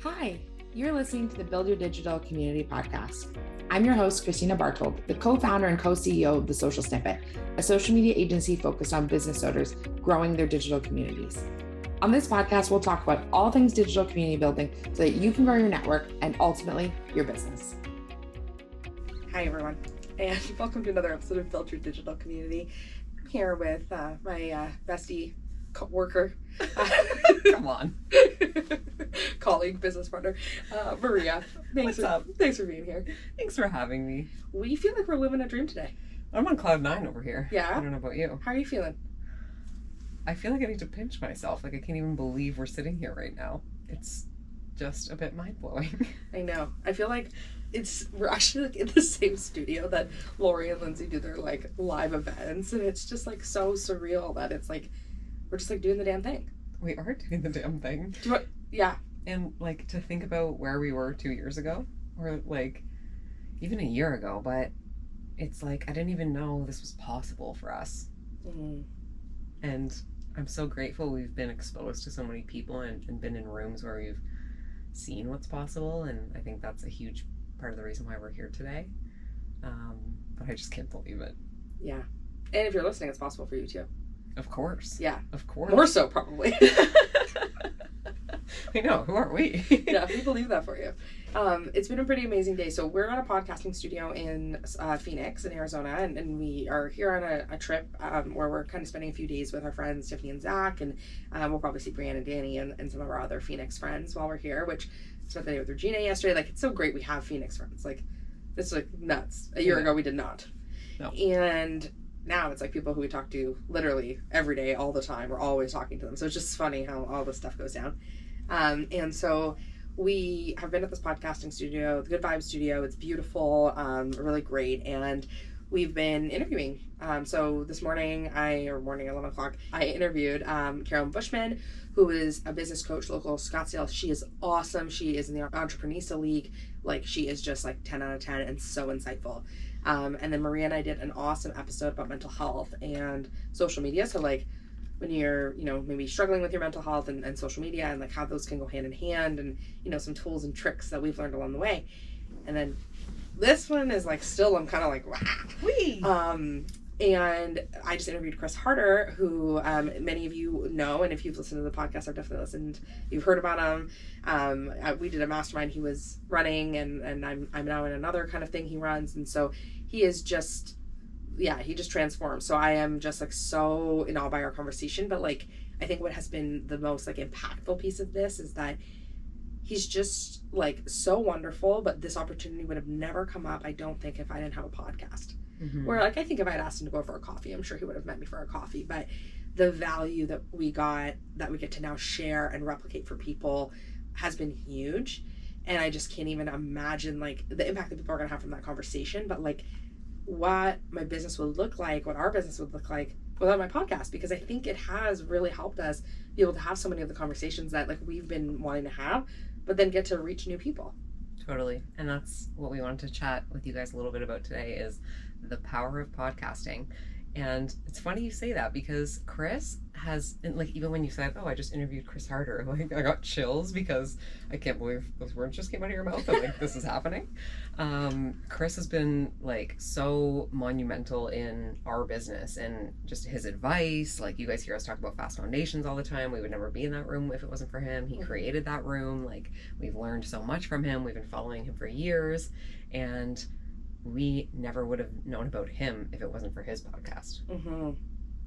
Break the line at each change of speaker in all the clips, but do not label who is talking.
Hi, you're listening to the Build Your Digital Community podcast. I'm your host, Kristina Bartold, the co-founder and co-CEO of The Social Snippet, a social media agency focused on business owners growing their digital communities. On this podcast, we'll talk about all things digital community building so that you can grow your network and ultimately your business.
Hi, everyone, and welcome to another episode of Build Your Digital Community. I'm here with my bestie, worker,
Come on.
colleague, business partner, Maria.
What's up?
Thanks for being here.
Thanks for having me.
We feel like we're living a dream today.
I'm on cloud 9 over here.
Yeah?
I don't know about you.
How are you feeling?
I feel like I need to pinch myself. Like I can't even believe we're sitting here right now. It's just a bit mind-blowing.
I know. I feel like we're actually like in the same studio that Lori and Lindsay do their like live events, and it's just like so surreal that it's like we're just like doing the damn thing.
We are doing the damn thing.
Yeah.
And like to think about where we were 2 years ago, or like even a year ago, but it's like I didn't even know this was possible for us.
Mm-hmm.
And I'm so grateful we've been exposed to so many people and been in rooms where we've seen what's possible, and I think that's a huge part of the reason why we're here today. But I just can't believe it.
Yeah. And if you're listening, it's possible for you too.
Of course.
Yeah.
Of course.
More so, probably.
I know. Who are we?
Yeah, we believe that for you. It's been a pretty amazing day. So we're at a podcasting studio in Phoenix in Arizona, and we are here on a trip where we're kind of spending a few days with our friends Tiffany and Zach, and we'll probably see Brianne and Danny and some of our other Phoenix friends while we're here, which spent the day with Regina yesterday. Like, it's so great we have Phoenix friends. Like, it's like nuts. A year ago we did not.
No.
And now it's like people who we talk to literally every day, all the time. We're always talking to them. So it's just funny how all this stuff goes down. And so we have been at this podcasting studio, the Good Vibes Studio. It's beautiful, really great. And we've been interviewing. So this morning, 11 o'clock, I interviewed Carolyn Bushman, who is a business coach, local Scottsdale. She is awesome. She is in the Entreprenista League. Like, she is just like 10 out of 10 and so insightful. And then Maria and I did an awesome episode about mental health and social media. So like when you're, maybe struggling with your mental health and social media, and like how those can go hand in hand, and, some tools and tricks that we've learned along the way. And then this one is like, still, I'm kind of like, wow. And I just interviewed Chris Harder, who many of you know, and if you've listened to the podcast, I've definitely listened. You've heard about him. We did a mastermind he was running, and I'm now in another kind of thing he runs, and so he is just, he just transformed. So I am just like so in awe by our conversation. But like, I think what has been the most like impactful piece of this is that he's just like so wonderful. But this opportunity would have never come up, I don't think, if I didn't have a podcast. Mm-hmm. Where like, I think if I'd asked him to go for a coffee, I'm sure he would have met me for a coffee. But the value that we get to now share and replicate for people has been huge. And I just can't even imagine like the impact that people are going to have from that conversation. But like what my business would look like, what our business would look like without my podcast, because I think it has really helped us be able to have so many of the conversations that like we've been wanting to have, but then get to reach new people.
Totally. And that's what we wanted to chat with you guys a little bit about today, is the power of podcasting. And it's funny you say that, because Chris has, and like, even when you said, I just interviewed Chris Harder, like I got chills, because I can't believe those words just came out of your mouth, and like this is happening. Chris has been like so monumental in our business, and just his advice. Like, you guys hear us talk about fast foundations all the time. We would never be in that room if it wasn't for him. He created that room. Like, we've learned so much from him. We've been following him for years, and we never would have known about him if it wasn't for his podcast.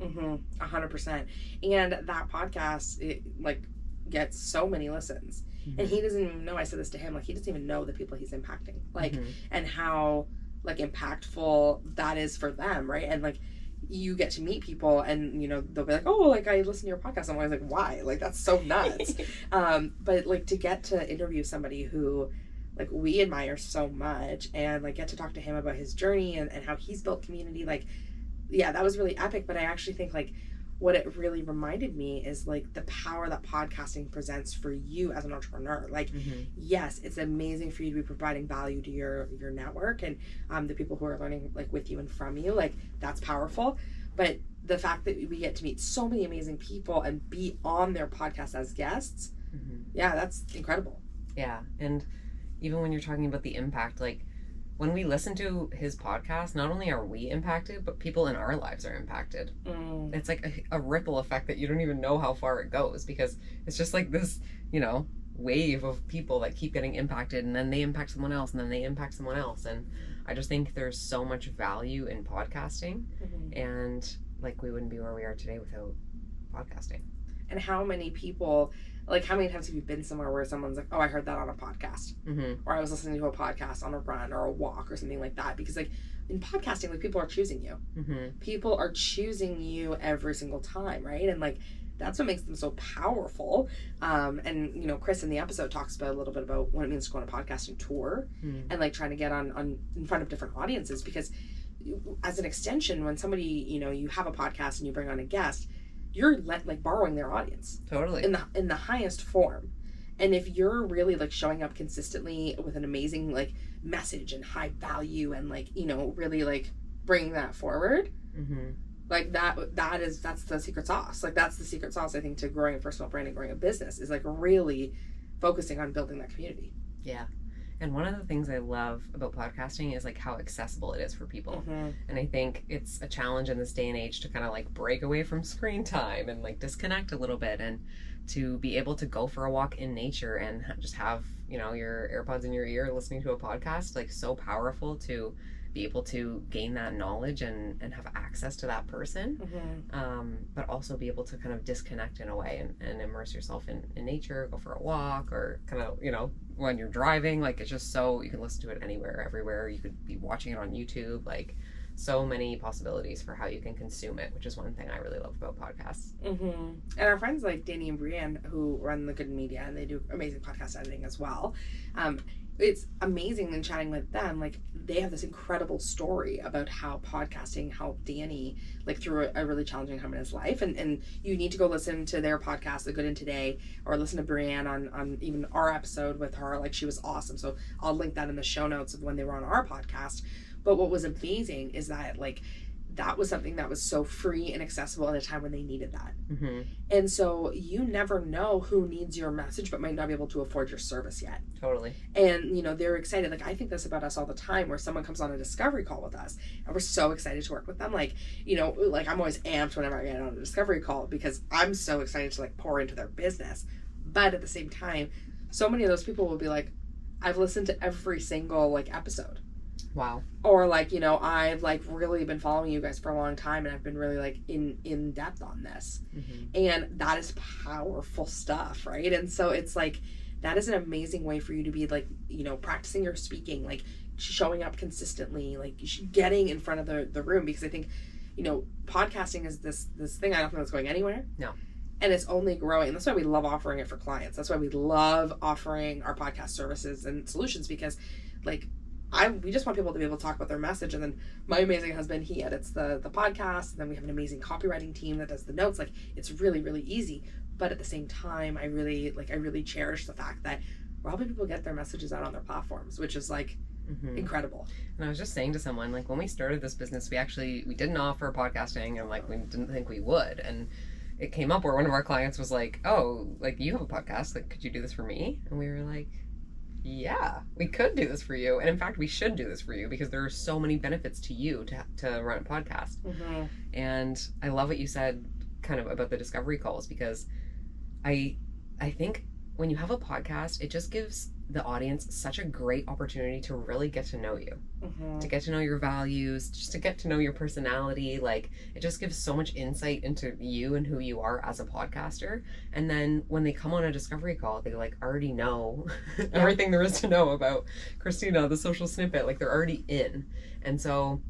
100%. And that podcast, it like gets so many listens. Mm-hmm. And he doesn't even know, I said this to him, like, he doesn't even know the people he's impacting, like, and how like impactful that is for them, right? And like, you get to meet people, and they'll be like, oh, like, I listen to your podcast. I'm always like, why? Like, that's so nuts. But like, to get to interview somebody who like we admire so much, and like get to talk to him about his journey and how he's built community, like, yeah, that was really epic. But I actually think like what it really reminded me is like the power that podcasting presents for you as an entrepreneur. Like, yes, it's amazing for you to be providing value to your network and the people who are learning like with you and from you. Like, that's powerful. But the fact that we get to meet so many amazing people and be on their podcast as guests, yeah, that's incredible.
Yeah. And even when you're talking about the impact, like when we listen to his podcast, not only are we impacted, but people in our lives are impacted. It's like a ripple effect that you don't even know how far it goes, because it's just like this, wave of people that keep getting impacted, and then they impact someone else, and then they impact someone else. And I just think there's so much value in podcasting, and like we wouldn't be where we are today without podcasting.
And how many people, like how many times have you been somewhere where someone's like, oh, I heard that on a podcast, or I was listening to a podcast on a run or a walk or something like that? Because like in podcasting, like people are choosing you. People are choosing you every single time, right? And like that's what makes them so powerful. And Chris in the episode talks about a little bit about what it means to go on a podcasting tour and like trying to get on in front of different audiences, because as an extension, when somebody, you have a podcast and you bring on a guest, you're like borrowing their audience
Totally.
in the highest form. And if you're really like showing up consistently with an amazing like message and high value and like really like bringing that forward, like that's the secret sauce. Like that's the secret sauce, I think, to growing a personal brand and growing a business, is like really focusing on building that community.
Yeah. And one of the things I love about podcasting is like how accessible it is for people. And I think it's a challenge in this day and age to kind of like break away from screen time and like disconnect a little bit, and to be able to go for a walk in nature and just have, your AirPods in your ear listening to a podcast, like so powerful to be able to gain that knowledge and have access to that person, but also be able to kind of disconnect in a way and immerse yourself in nature, go for a walk, or kind of, when you're driving, like it's just so you can listen to it anywhere, everywhere. You could be watching it on YouTube, like so many possibilities for how you can consume it, which is one thing I really love about podcasts.
And our friends like Danny and Brienne, who run The Good Media, and they do amazing podcast editing as well. It's amazing in chatting with them. Like they have this incredible story about how podcasting helped Danny like through a really challenging time in his life. And you need to go listen to their podcast, The Good and Today, or listen to Brienne on even our episode with her. Like she was awesome. So I'll link that in the show notes of when they were on our podcast. But what was amazing is that like that was something that was so free and accessible at a time when they needed that. And so you never know who needs your message but might not be able to afford your service yet.
Totally.
And they're excited. Like I think this about us all the time, where someone comes on a discovery call with us and we're so excited to work with them. Like like I'm always amped whenever I get on a discovery call, because I'm so excited to like pour into their business. But at the same time, so many of those people will be like, I've listened to every single like episode.
Wow.
Or like, I've like really been following you guys for a long time, and I've been really like in depth on this. And that is powerful stuff, right? And so it's like that is an amazing way for you to be like, practicing your speaking, like showing up consistently, like getting in front of the room, because I think podcasting is this thing I don't think that's going anywhere.
No.
And it's only growing. That's why we love offering it for clients. That's why we love offering our podcast services and solutions, because like we just want people to be able to talk about their message. And then my amazing husband, he edits the podcast. And then we have an amazing copywriting team that does the notes. Like it's really, really easy. But at the same time, I really cherish the fact that we're helping people get their messages out on their platforms, which is like incredible.
And I was just saying to someone, like when we started this business, we didn't offer podcasting, and like we didn't think we would. And it came up where one of our clients was like, oh, like you have a podcast, like could you do this for me? And we were like, yeah, we could do this for you. And in fact, we should do this for you, because there are so many benefits to you to run a podcast. And I love what you said kind of about the discovery calls, because I think when you have a podcast, it just gives the audience such a great opportunity to really get to know you, to get to know your values, just to get to know your personality. Like it just gives so much insight into you and who you are as a podcaster. And then when they come on a discovery call, they like already know everything there is to know about Kristina, the social snippet. Like they're already in. And so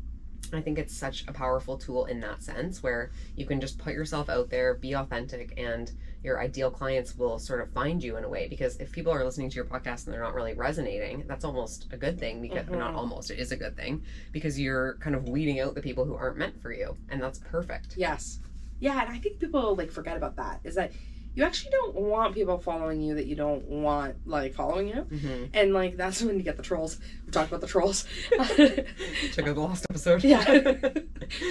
I think it's such a powerful tool in that sense, where you can just put yourself out there, be authentic, and your ideal clients will sort of find you in a way. Because if people are listening to your podcast and they're not really resonating, that's almost a good thing, because not almost, it is a good thing, because you're kind of weeding out the people who aren't meant for you, and that's perfect.
Yes. Yeah, and I think people like forget about that, is that you actually don't want people following you that you don't want like following you. And like that's when you get the trolls. We talked about the trolls.
Check out the last episode.
Yeah.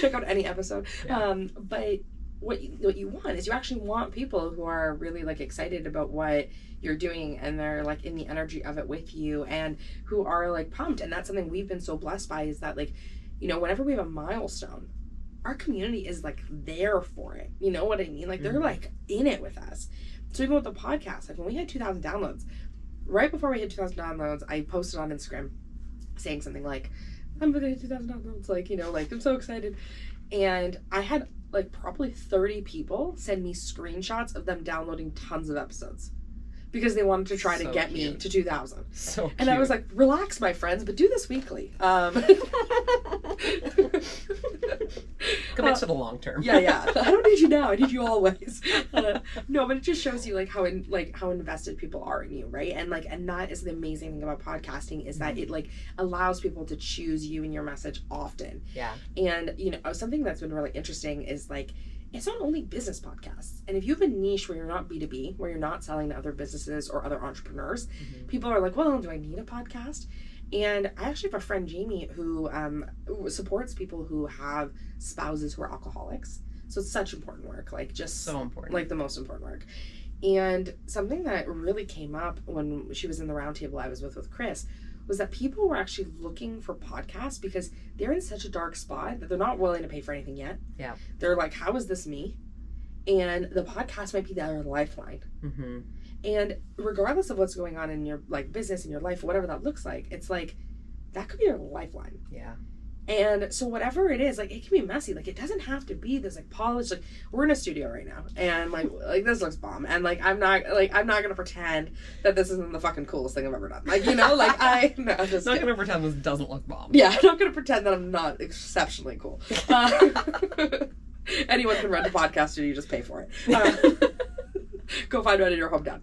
Check out any episode. But what you want is you actually want people who are really like excited about what you're doing, and they're like in the energy of it with you, and who are like pumped. And that's something we've been so blessed by, is that like, you know, whenever we have a milestone, our community is like there for it. You know what I mean? Like they're like in it with us. So even with the podcast, like when we had 2,000 downloads, right before we hit 2,000 downloads, I posted on Instagram saying something like, I'm gonna hit 2,000 downloads, like, you know, like I'm so excited. And I had like probably 30 people send me screenshots of them downloading tons of episodes because they wanted to try to get me to 2,000.
So cute.
And I was like, relax, my friends, but do this weekly.
Commit to the long term.
Yeah. I don't need you now. I need you always. No, but it just shows you like how invested people are in you, right? And like, and that is the amazing thing about podcasting, is that it like allows people to choose you and your message often.
Yeah.
And you know, something that's been really interesting is like, it's not only business podcasts. And if you have a niche where you're not B2B, where you're not selling to other businesses or other entrepreneurs, people are like, well, do I need a podcast? And I actually have a friend, Jamie, who supports people who have spouses who are alcoholics. So it's such important work, like just
so important,
like the most important work. And something that really came up when she was in the roundtable I was with Chris, was that people were actually looking for podcasts because they're in such a dark spot that they're not willing to pay for anything yet.
Yeah.
They're like, how is this me? And the podcast might be their lifeline.
Mm-hmm.
And regardless of what's going on in your like business, in your life, whatever that looks like, it's like, that could be your lifeline.
Yeah.
And so whatever it is, like, it can be messy. Like, it doesn't have to be this like polished, like, we're in a studio right now and like this looks bomb. And like, I'm not gonna pretend that this isn't the fucking coolest thing I've ever done. Like, you know, like I'm not
gonna pretend this doesn't look bomb.
Yeah, I'm not gonna pretend that I'm not exceptionally cool. Anyone can rent a podcast studio, you just pay for it. Go find one in your hometown.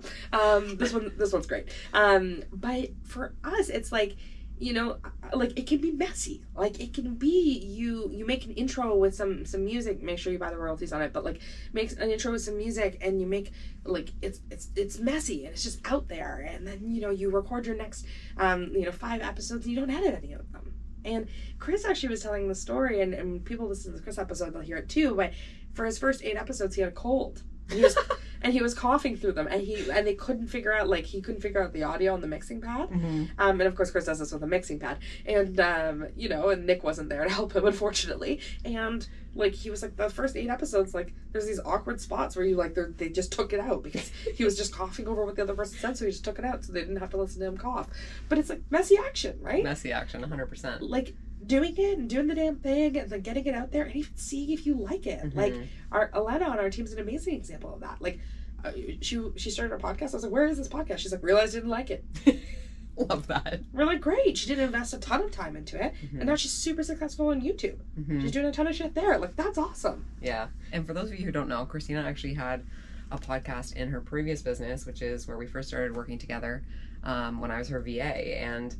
This one's great. But for us, it's like, you know, like it can be messy. Like it can be you make an intro with some music, make sure you buy the royalties on it, but like make an intro with some music and you make like it's messy and it's just out there, and then you know you record your next 5 episodes and you don't edit any of them. And Chris actually was telling the story, and people listen to the Chris episode, they'll hear it too, but for his first 8 episodes he had a cold. And he was coughing through them, and they couldn't figure out the audio on the mixing pad.
Mm-hmm.
And of course Chris does this with a mixing pad, and and Nick wasn't there to help him, unfortunately. And like he was like, the first 8 episodes, like there's these awkward spots where you like they just took it out because he was just coughing over what the other person said, so he just took it out so they didn't have to listen to him cough. But it's like messy action, right?
Messy action, 100%.
Like doing it and doing the damn thing and like getting it out there and even seeing if you like it.
Mm-hmm.
Like Alana on our team's an amazing example of that. Like she started a podcast. I was like, where is this podcast? She's like, realized I didn't like it.
Love that.
We're like, great. She didn't invest a ton of time into it, and now she's super successful on YouTube. She's doing a ton of shit there. Like, that's awesome.
Yeah. And for those of you who don't know, Kristina actually had a podcast in her previous business, which is where we first started working together when I was her VA, and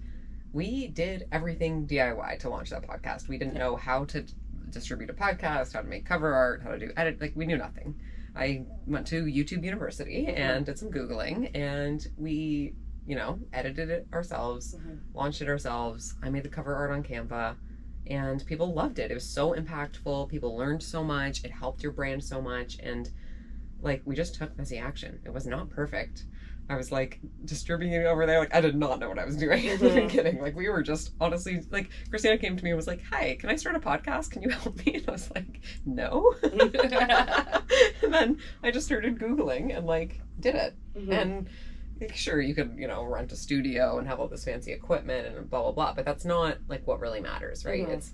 we did everything DIY to launch that podcast. We didn't know how to distribute a podcast, how to make cover art, how to do edit. Like, we knew nothing. I went to YouTube University and did some Googling, and we, edited it ourselves, launched it ourselves. I made the cover art on Canva, and people loved it. It was so impactful. People learned so much. It helped your brand so much. And like, we just took messy action. It was not perfect. I was like distributing it over there. Like, I did not know what I was doing in the beginning. Like, we were just honestly, like, Kristina came to me and was like, hi, can I start a podcast? Can you help me? And I was like, no. And then I just started Googling and like did it. And sure, you could, rent a studio and have all this fancy equipment and blah, blah, blah. But that's not like what really matters, right? It's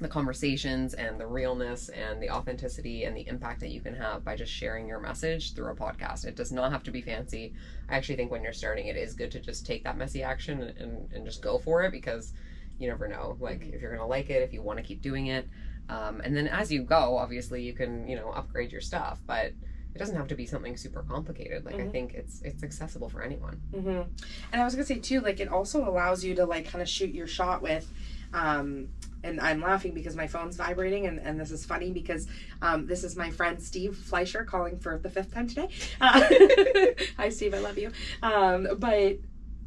the conversations and the realness and the authenticity and the impact that you can have by just sharing your message through a podcast. It does not have to be fancy. I actually think when you're starting, it is good to just take that messy action and just go for it, because you never know, like, if you're gonna like it, if you want to keep doing it. And then as you go, obviously you can, upgrade your stuff, but it doesn't have to be something super complicated. Like, I think it's accessible for anyone.
And I was gonna say too, like, it also allows you to like kind of shoot your shot with and I'm laughing because my phone's vibrating, and this is funny because this is my friend Steve Fleischer calling for the 5th time today. Hi Steve, I love you. But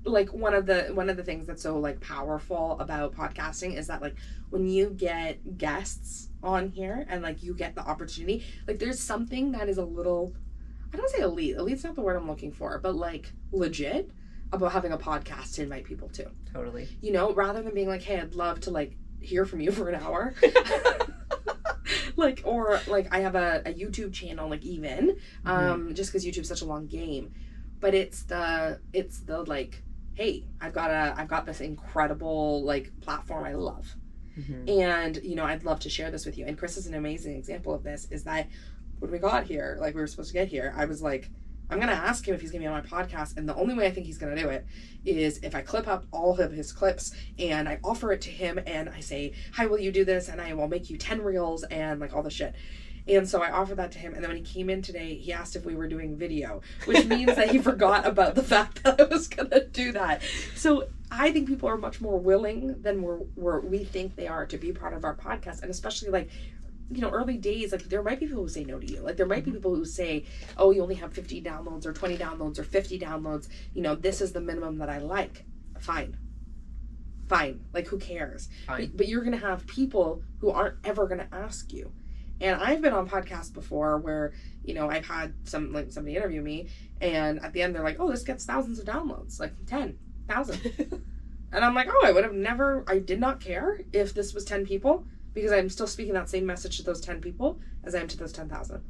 like one of the things that's so like powerful about podcasting is that like when you get guests on here and like you get the opportunity, like there's something that is a little, I don't say elite's not the word I'm looking for, but like legit about having a podcast to invite people to.
Totally.
You know, rather than being like, hey, I'd love to like hear from you for an hour. Like, or like I have a YouTube channel, like even just because YouTube's such a long game, but it's the like, hey, I've got this incredible like platform I love, and you know, I'd love to share this with you. And Chris is an amazing example of this. Is that when we got here, like we were supposed to get here, I was like, I'm gonna ask him if he's gonna be on my podcast, and the only way I think he's gonna do it is if I clip up all of his clips and I offer it to him and I say, hi, will you do this, and I will make you 10 reels and like all the shit. And so I offered that to him, and then when he came in today, he asked if we were doing video, which means that he forgot about the fact that I was gonna do that. So I think people are much more willing than we think they are to be part of our podcast, and especially like, you know, early days, like there might be people who say no to you. Like there might be people who say, oh, you only have 50 downloads or 20 downloads or 50 downloads. You know, this is the minimum that I like. Fine. Like who cares? But you're going to have people who aren't ever going to ask you. And I've been on podcasts before where, you know, I've had somebody interview me and at the end they're like, oh, this gets thousands of downloads, like 10,000. And I'm like, oh, I did not care if this was 10 people. Because I'm still speaking that same message to those 10 people as I am to those 10,000.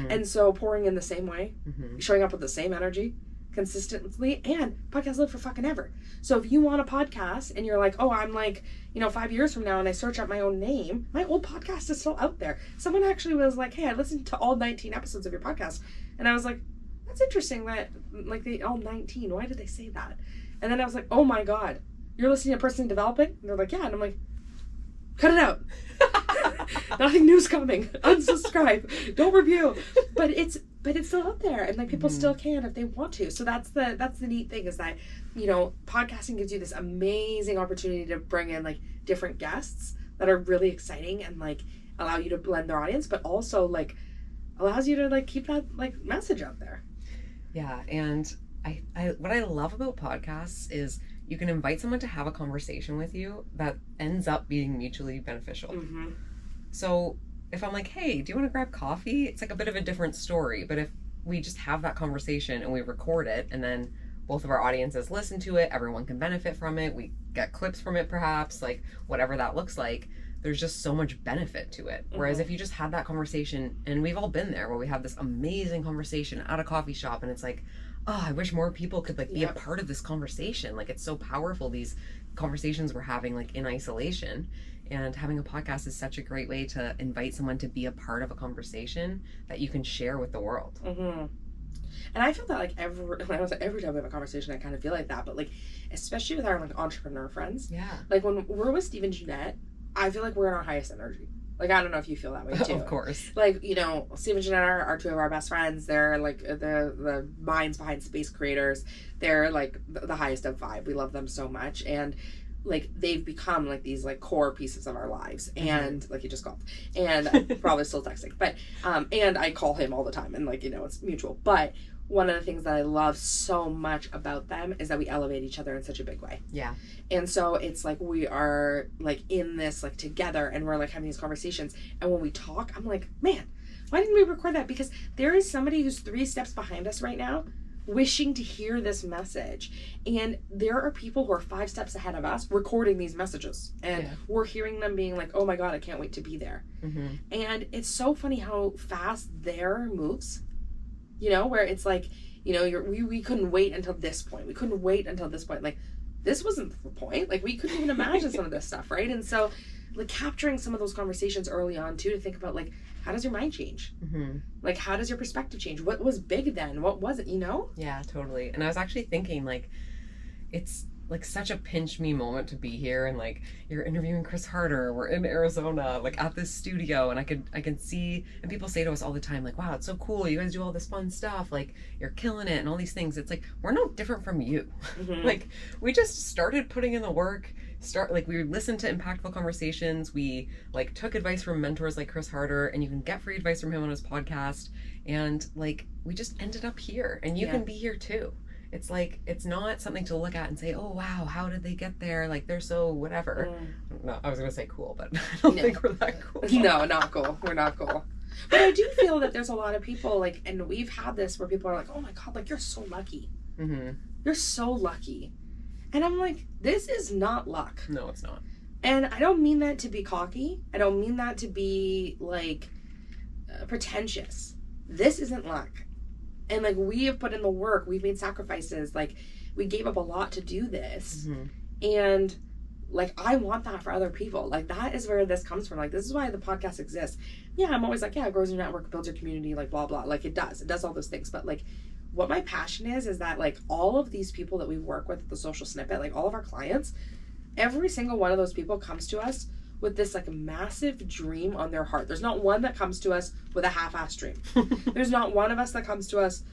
And so pouring in the same way, showing up with the same energy consistently, and podcasts live for fucking ever. So if you want a podcast and you're like, oh, I'm like, you know, 5 years from now and I search up my own name, my old podcast is still out there. Someone actually was like, hey, I listened to all 19 episodes of your podcast. And I was like, that's interesting that like they all 19. Why did they say that? And then I was like, oh my God, you're listening to Personally Developing? And they're like, yeah. And I'm like, cut it out. Nothing new's coming. Unsubscribe. Don't review. But it's still out there, and like people still can if they want to. So that's the neat thing, is that, you know, podcasting gives you this amazing opportunity to bring in like different guests that are really exciting and like allow you to blend their audience, but also like allows you to like keep that like message out there.
Yeah, and I what I love about podcasts is you can invite someone to have a conversation with you that ends up being mutually beneficial. So if I'm like, hey, do you want to grab coffee? It's like a bit of a different story. But if we just have that conversation and we record it and then both of our audiences listen to it, everyone can benefit from it. We get clips from it, perhaps, like whatever that looks like. There's just so much benefit to it. Whereas if you just had that conversation, and we've all been there where we have this amazing conversation at a coffee shop and it's like, oh, I wish more people could like be a part of this conversation. Like it's so powerful, these conversations we're having like in isolation. And having a podcast is such a great way to invite someone to be a part of a conversation that you can share with the world.
And I feel that like every time we have a conversation, I kind of feel like that. But like, especially with our like entrepreneur friends, like when we're with Steve and Jeanette, I feel like we're in our highest energy. Like, I don't know if you feel that way too.
Of course.
Like, you know, Steve and Jeanette are two of our best friends. They're like the minds behind Space Creators. They're like the highest of vibe. We love them so much. And like they've become like these like core pieces of our lives. And like, you just called, and probably still texting, but and I call him all the time, and like, you know, it's mutual. But one of the things that I love so much about them is that we elevate each other in such a big way.
Yeah.
And so it's like we are like in this like together, and we're like having these conversations, and when we talk, I'm like, man, why didn't we record that? Because there is somebody who's 3 steps behind us right now wishing to hear this message, and there are people who are 5 steps ahead of us recording these messages, and we're hearing them being like, oh my God, I can't wait to be there. And it's so funny how fast their moves, you know, where it's like, you know, we couldn't wait until this point. We couldn't wait until this point. Like, this wasn't the point. Like, we couldn't even imagine some of this stuff, right? And so, like, capturing some of those conversations early on, too, to think about, like, how does your mind change? Like, how does your perspective change? What was big then? What wasn't, you know?
Yeah, totally. And I was actually thinking, like, it's like such a pinch me moment to be here, and like you're interviewing Chris Harder, we're in Arizona, like at this studio, and I can see, and people say to us all the time, like, wow, it's so cool, you guys do all this fun stuff, like you're killing it and all these things. It's like, we're no different from you. Like, we just started putting in the work, we listened to impactful conversations, we like took advice from mentors like Chris Harder, and you can get free advice from him on his podcast, and like we just ended up here, and you can be here too. it's like, it's not something to look at and say, oh wow, how did they get there, like they're so whatever. No, I was gonna say cool, but I don't think we're that cool.
No, not cool. We're not cool. But I do feel that there's a lot of people, like, and we've had this where people are like, oh my god, like, you're so lucky. You're so lucky. And I'm like, this is not luck.
No, it's not.
And I don't mean that to be cocky. I don't mean that to be, like, pretentious. This isn't luck. And, like, we have put in the work. We've made sacrifices. Like, we gave up a lot to do this. And, like, I want that for other people. Like, that is where this comes from. Like, this is why the podcast exists. Yeah, I'm always like, yeah, it grows your network, builds your community, like, blah, blah. Like, it does. It does all those things. But, like, what my passion is that, like, all of these people that we work with at the Social Snippet, like, all of our clients, every single one of those people comes to us with this, like, massive dream on their heart. There's not one that comes to us with a half-assed dream. There's not one of us that comes to us,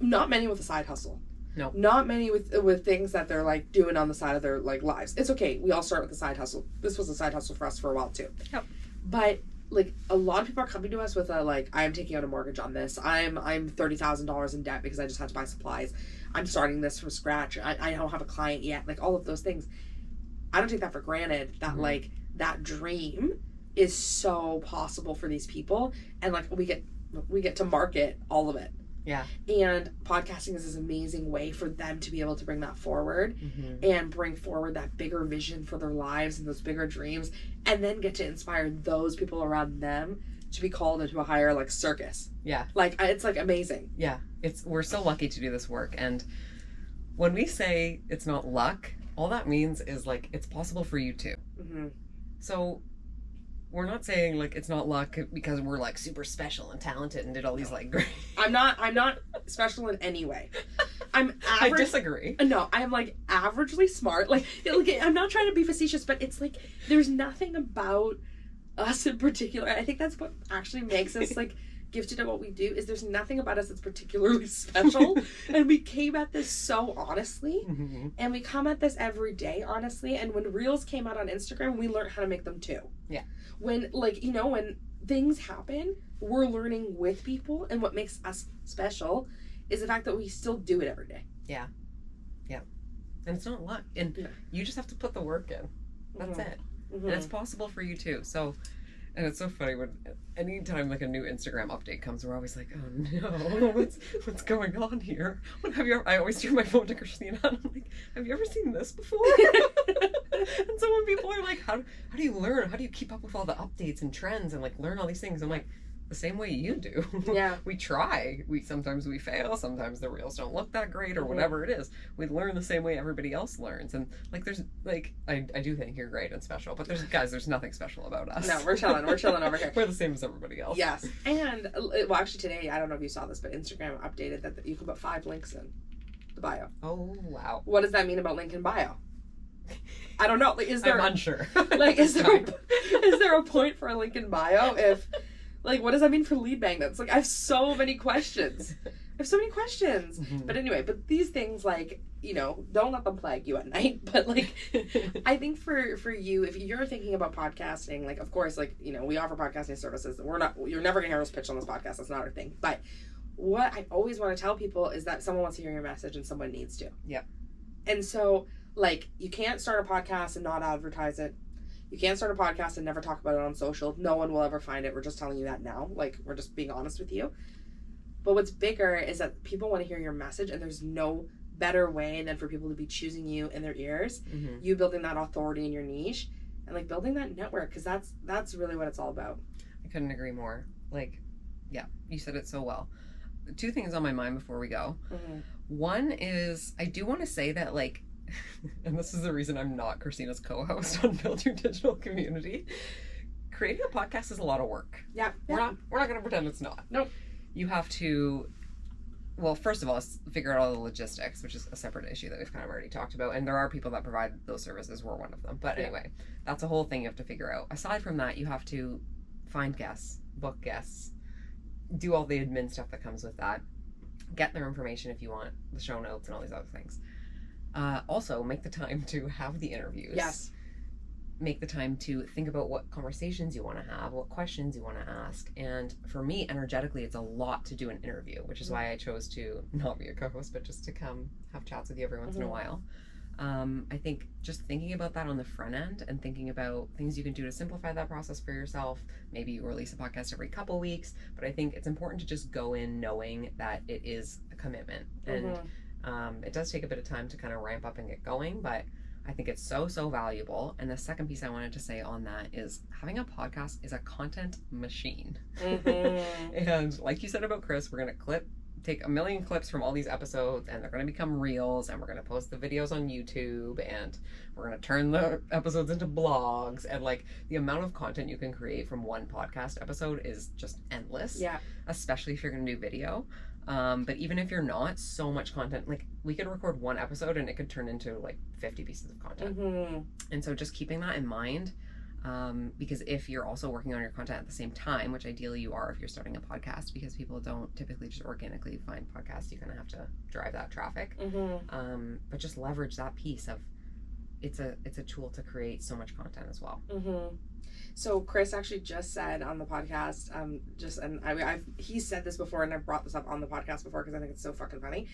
not many with a side hustle.
No.
Not many with things that they're, like, doing on the side of their, like, lives. It's okay. We all start with a side hustle. This was a side hustle for us for a while, too.
Yep.
But, like, a lot of people are coming to us with a, like, I'm taking out a mortgage on this. I'm $30,000 in debt because I just had to buy supplies. I'm starting this from scratch. I don't have a client yet. Like, all of those things. I don't take that for granted, that, like, that dream is so possible for these people. And, like, we get to market all of it.
Yeah.
And podcasting is this amazing way for them to be able to bring that forward and bring forward that bigger vision for their lives and those bigger dreams, and then get to inspire those people around them to be called into a higher, like, circus.
Yeah.
Like, it's, like, amazing.
Yeah. We're so lucky to do this work. And when we say it's not luck, all that means is, like, it's possible for you too. So we're not saying, like, it's not luck because we're, like, super special and talented and did all these, like, great...
I'm not special in any way. I'm average.
I disagree.
No, I'm, like, averagely smart. Like, I'm not trying to be facetious, but it's, like, there's nothing about us in particular. I think that's what actually makes us, like, gifted at what we do, is there's nothing about us that's particularly special. And we came at this so honestly. And we come at this every day honestly. And when Reels came out on Instagram, we learned how to make them too.
Yeah.
When, like, you know, when things happen, we're learning with people. And what makes us special is the fact that we still do it every day.
Yeah. Yeah. And it's not luck. And you just have to put the work in. That's it. And it's possible for you too. So... And it's so funny when anytime, like, a new Instagram update comes, we're always like, oh no, what's going on here? I always turn my phone to Kristina and I'm like, have you ever seen this before? And so when people are like, how do you learn? How do you keep up with all the updates and trends and, like, learn all these things? I'm like, the same way you do.
Yeah.
We try. Sometimes we fail. Sometimes the reels don't look that great or whatever it is. We learn the same way everybody else learns. And, like, there's, like, I do think you're great and special, but there's nothing special about us.
No, we're chilling over here.
We're the same as everybody else.
Yes. And, well, actually today, I don't know if you saw this, but Instagram updated that you can put 5 links in the bio.
Oh, wow.
What does that mean about link in bio? I don't know. Like, is there...
I'm unsure.
Like, is there a point for a link in bio if... Like, what does that mean for lead magnets? Like, I have so many questions. But anyway, but these things, like, you know, don't let them plague you at night. But, like, I think for you, if you're thinking about podcasting, like, of course, like, you know, we offer podcasting services. You're never going to hear us pitch on this podcast. That's not our thing. But what I always want to tell people is that someone wants to hear your message and someone needs to.
Yep.
And so, like, you can't start a podcast and not advertise it. You can't start a podcast and never talk about it on social. No one will ever find it. We're just telling you that now. Like, we're just being honest with you. But what's bigger is that people want to hear your message, and there's no better way than for people to be choosing you in their ears, you building that authority in your niche, and, like, building that network, because that's really what it's all about.
I couldn't agree more. Like, yeah, you said it so well. 2 things on my mind before we go. One is, I do want to say that, like, and this is the reason I'm not Kristina's co-host on Build Your Digital Community. Creating a podcast is a lot of work.
Yeah.
We're not going to pretend it's not.
Nope.
You have to, well, first of all, figure out all the logistics, which is a separate issue that we've kind of already talked about. And there are people that provide those services. We're one of them. But anyway, that's a whole thing you have to figure out. Aside from that, you have to find guests, book guests, do all the admin stuff that comes with that, get their information if you want, the show notes and all these other things. Also, make the time to have the interviews.
Yes.
make the time to think about what conversations you want to have, what questions you want to ask. And for me, energetically, it's a lot to do an interview, which is why I chose to not be a co-host, but just to come have chats with you every once in a while. I think just thinking about that on the front end and thinking about things you can do to simplify that process for yourself. Maybe you release a podcast every couple weeks, but I think it's important to just go in knowing that it is a commitment. And it does take a bit of time to kind of ramp up and get going, but I think it's so valuable. And the second piece I wanted to say on that is having a podcast is a content machine. And like you said about Chris, we're going to take a million clips from all these episodes, and they're going to become reels, and we're going to post the videos on YouTube, and we're going to turn the episodes into blogs, and like the amount of content you can create from one podcast episode is just endless. Yeah. Especially if you're going to do video. But even if you're not, so much content, like we could record one episode and it could turn into like 50 pieces of content. And so just keeping that in mind, because if you're also working on your content at the same time, which ideally you are if you're starting a podcast, because people don't typically just organically find podcasts, you kind of have to drive that traffic. But just leverage that piece of it's a tool to create so much content as well.
So Chris actually just said on the podcast, he said this before, and I've brought this up on the podcast before because I think it's so fucking funny.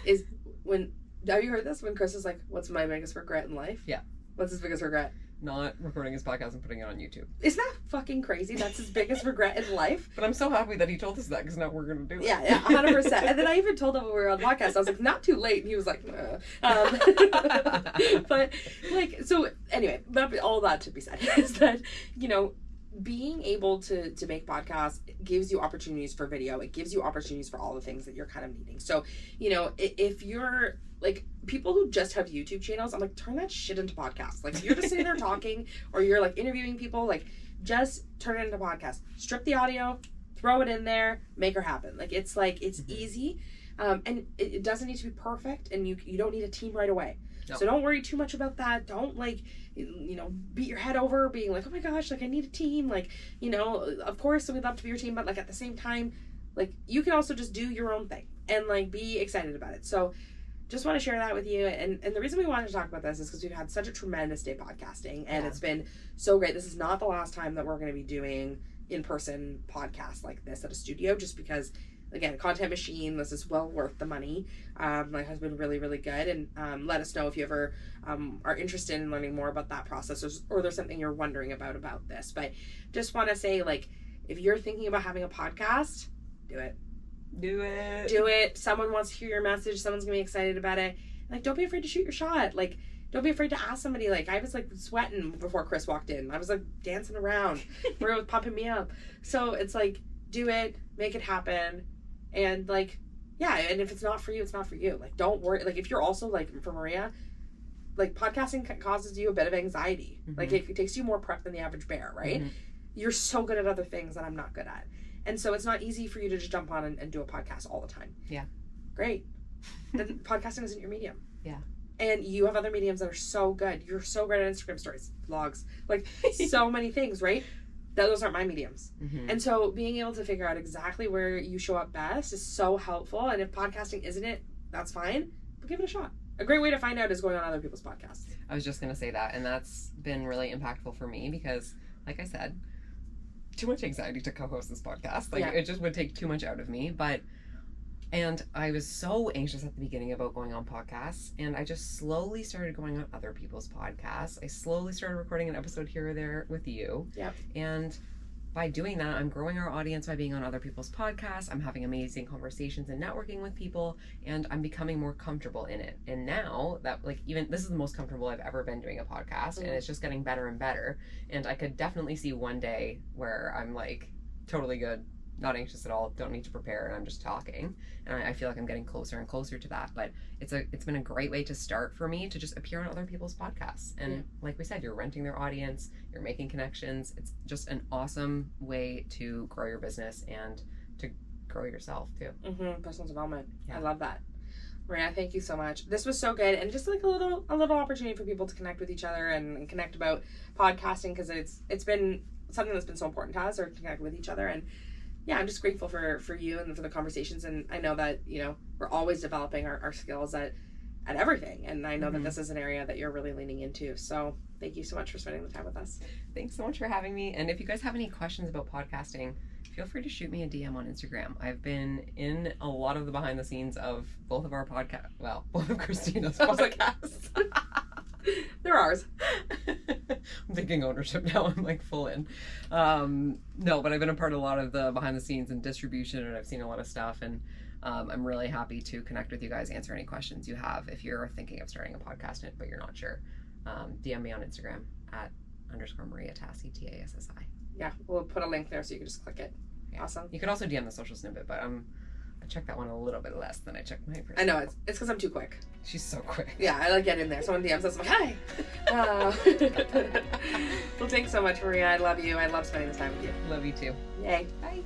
Have you heard this? When Chris is like, "What's my biggest regret in life?"
Yeah.
What's his biggest regret?
Not recording his podcast and putting it on YouTube.
Isn't that fucking crazy? That's his biggest regret in life.
But I'm so happy that he told us that, because now we're going to do it.
Yeah, 100%. And then I even told him when we were on the podcast, I was like, not too late. And he was like, but like, so anyway, all that to be said is that, you know, being able to make podcasts gives you opportunities for video. It gives you opportunities for all the things that you're kind of needing. So, you know, if you're like people who just have YouTube channels, I'm like, turn that shit into podcasts. Like if you're just sitting there talking or you're like interviewing people, like just turn it into podcasts. Strip the audio, throw it in there, make her happen. Like it's easy. And it doesn't need to be perfect, and you don't need a team right away. No. So don't worry too much about that. Don't like, you know, beat your head over being like, oh my gosh, like I need a team. Like, you know, of course we'd love to be your team, but like at the same time, like you can also just do your own thing and like be excited about it. So just want to share that with you. And the reason we wanted to talk about this is because we've had such a tremendous day podcasting, and it's been so great. This is not the last time that we're going to be doing in-person podcasts like this at a studio, just because, again, content machine, this is well worth the money. Like has been really, really good. And let us know if you ever are interested in learning more about that process, or there's something you're wondering about this. But just want to say, like, if you're thinking about having a podcast, do it.
Do
it. Someone wants to hear your message. Someone's gonna be excited about it. Like, don't be afraid to shoot your shot. Like, don't be afraid to ask somebody. Like, I was like sweating before Chris walked in. I was like dancing around. Maria was pumping me up. So it's like, do it, make it happen. And like, yeah, and if it's not for you, it's not for you. Like, don't worry. Like, if you're also like, for Maria, like podcasting causes you a bit of anxiety. Like it takes you more prep than the average bear, right? You're so good at other things that I'm not good at. And so it's not easy for you to just jump on and do a podcast all the time. Yeah. Great. Then podcasting isn't your medium. Yeah. And you have other mediums that are so good. You're so great at Instagram stories, vlogs, like so many things, right? Those aren't my mediums. And so being able to figure out exactly where you show up best is so helpful. And if podcasting isn't it, that's fine, but give it a shot. A great way to find out is going on other people's podcasts.
I was just going to say that. And that's been really impactful for me because, like I said, too much anxiety to co-host this podcast. Like it just would take too much out of me. And I was so anxious at the beginning about going on podcasts, and I just slowly started going on other people's podcasts. I slowly started recording an episode here or there with you. Yep. And by doing that, I'm growing our audience by being on other people's podcasts. I'm having amazing conversations and networking with people, and I'm becoming more comfortable in it. And now that, like, even this is the most comfortable I've ever been doing a podcast, and it's just getting better and better. And I could definitely see one day where I'm like totally good, not anxious at all, don't need to prepare, and I'm just talking. And I feel like I'm getting closer and closer to that. But it's been a great way to start for me to just appear on other people's podcasts. And like we said, you're renting their audience, you're making connections. It's just an awesome way to grow your business and to grow yourself too.
Personal development. I love that. Maria, thank you so much. This was so good, and just like a little opportunity for people to connect with each other and connect about podcasting, because it's been something that's been so important to us, or to connect with each other. And yeah, I'm just grateful for you and for the conversations. And I know that, you know, we're always developing our skills at everything. And I know that this is an area that you're really leaning into. So thank you so much for spending the time with us.
Thanks so much for having me. And if you guys have any questions about podcasting, feel free to shoot me a DM on Instagram. I've been in a lot of the behind the scenes of both of our podcast, well, both of Kristina's podcasts.
They're ours.
I'm taking ownership now. I'm like full in. No, but I've been a part of a lot of the behind the scenes and distribution, and I've seen a lot of stuff, and I'm really happy to connect with you guys, answer any questions you have. If you're thinking of starting a podcast but you're not sure, DM me on Instagram at _Maria Tassi, Tassi.
Yeah, we'll put a link there so you can just click it. Yeah. Awesome.
You can also DM the social snippet, but I check that one a little bit less than I check my personal.
I know, it's because I'm too quick.
She's so quick.
Yeah, I like get in there. Someone DMs us, I'm like, hi! Well, thanks so much, Maria. I love you. I love spending this time with you.
Love you too.
Yay.
Bye.